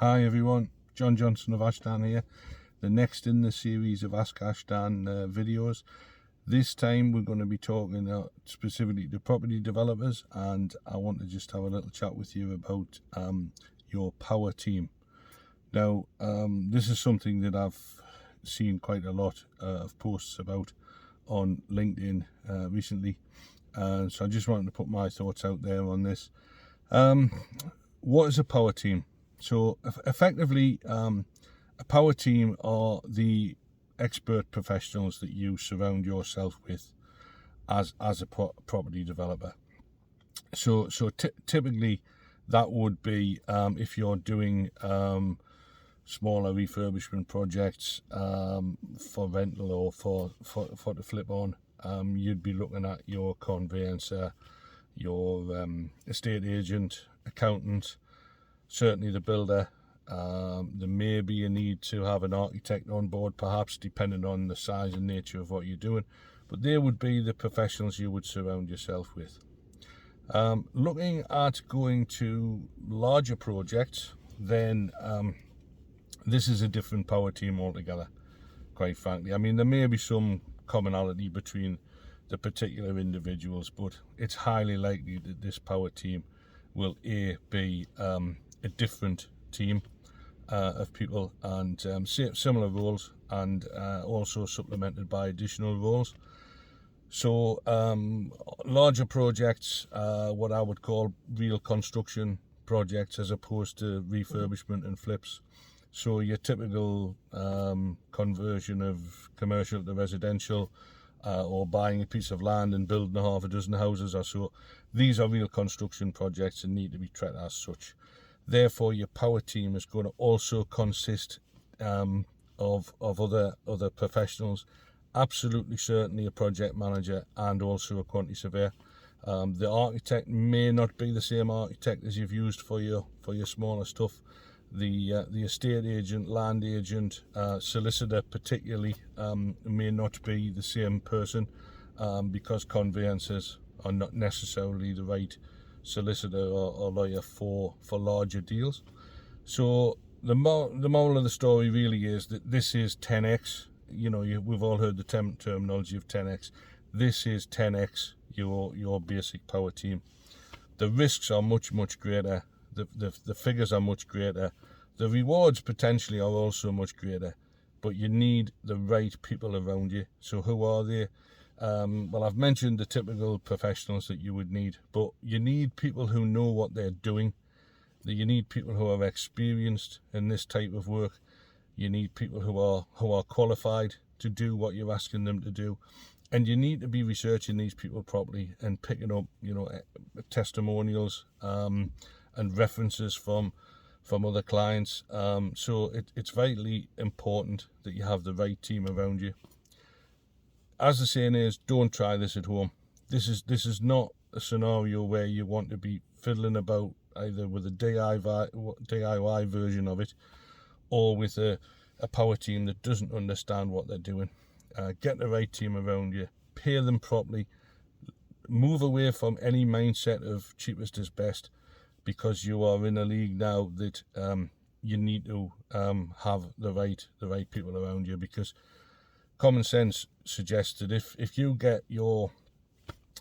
Hi everyone, John Johnson of Ashdan here, the next in the series of Ask Ashdan videos. This time we're going to be talking specifically to property developers, and I want to just have a little chat with you about your power team. Now this is something that I've seen quite a lot of posts about on LinkedIn recently, so I just wanted to put my thoughts out there on this. What is a power team? So effectively, a power team are the expert professionals that you surround yourself with as a property developer. So typically that would be if you're doing smaller refurbishment projects for rental or for to flip on, you'd be looking at your conveyancer, your estate agent, accountant, certainly the builder. There may be a need to have an architect on board, perhaps, depending on the size and nature of what you're doing, but they would be the professionals you would surround yourself with. Looking at going to larger projects, then this is a different power team altogether, quite frankly. I mean, there may be some commonality between the particular individuals, but it's highly likely that this power team will be a different team of people, and similar roles, and also supplemented by additional roles. So larger projects, what I would call real construction projects, as opposed to refurbishment and flips. So your typical conversion of commercial to residential, or buying a piece of land and building half a dozen houses or so. These are real construction projects and need to be treated as such. Therefore, your power team is going to also consist of other professionals. Absolutely certainly a project manager and also a quantity surveyor. The architect may not be the same architect as you've used for your smaller stuff. The estate agent, land agent, solicitor particularly, may not be the same person, because conveyancers are not necessarily the right solicitor or lawyer for larger deals. So the moral of the story really is that this is 10x. You know, we've all heard the terminology of 10x. This is 10x your basic power team. The risks are much greater. The figures are much greater. The rewards potentially are also much greater, but you need the right people around you. So who are they? Well, I've mentioned the typical professionals that you would need, but you need people who know what they're doing. You need people who are experienced in this type of work. You need people who are qualified to do what you're asking them to do, and you need to be researching these people properly and picking up, testimonials and references from other clients. So it's vitally important that you have the right team around you. As the saying is, don't try this at home. This is not a scenario where you want to be fiddling about either with a DIY version of it, or with a power team that doesn't understand what they're doing. Get the right team around you, pay them properly, move away from any mindset of cheapest is best, because you are in a league now that you need to have the right people around you, because common sense suggests that if you get your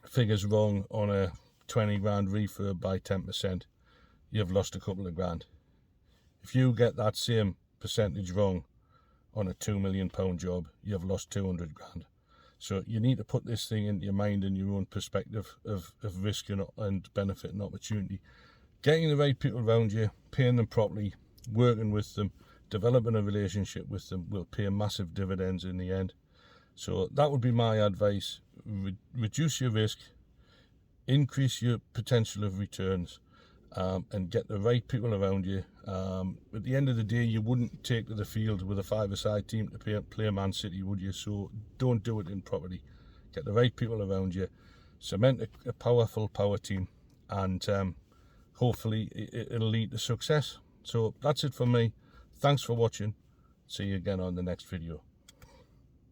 figures wrong on a 20 grand refurb by 10%, you've lost a couple of grand. If you get that same percentage wrong on a £2 million job, you've lost 200 grand. So you need to put this thing into your mind and your own perspective of risk and benefit and opportunity. Getting the right people around you, paying them properly, working with them, developing a relationship with them will pay massive dividends in the end. So that would be my advice. Reduce your risk, increase your potential of returns, and get the right people around you. At the end of the day, you wouldn't take to the field with a five-a-side team to play Man City, would you? So don't do it improperly. Get the right people around you, cement a powerful power team, and hopefully it'll lead to success. So that's it from me. Thanks for watching. See you again on the next video.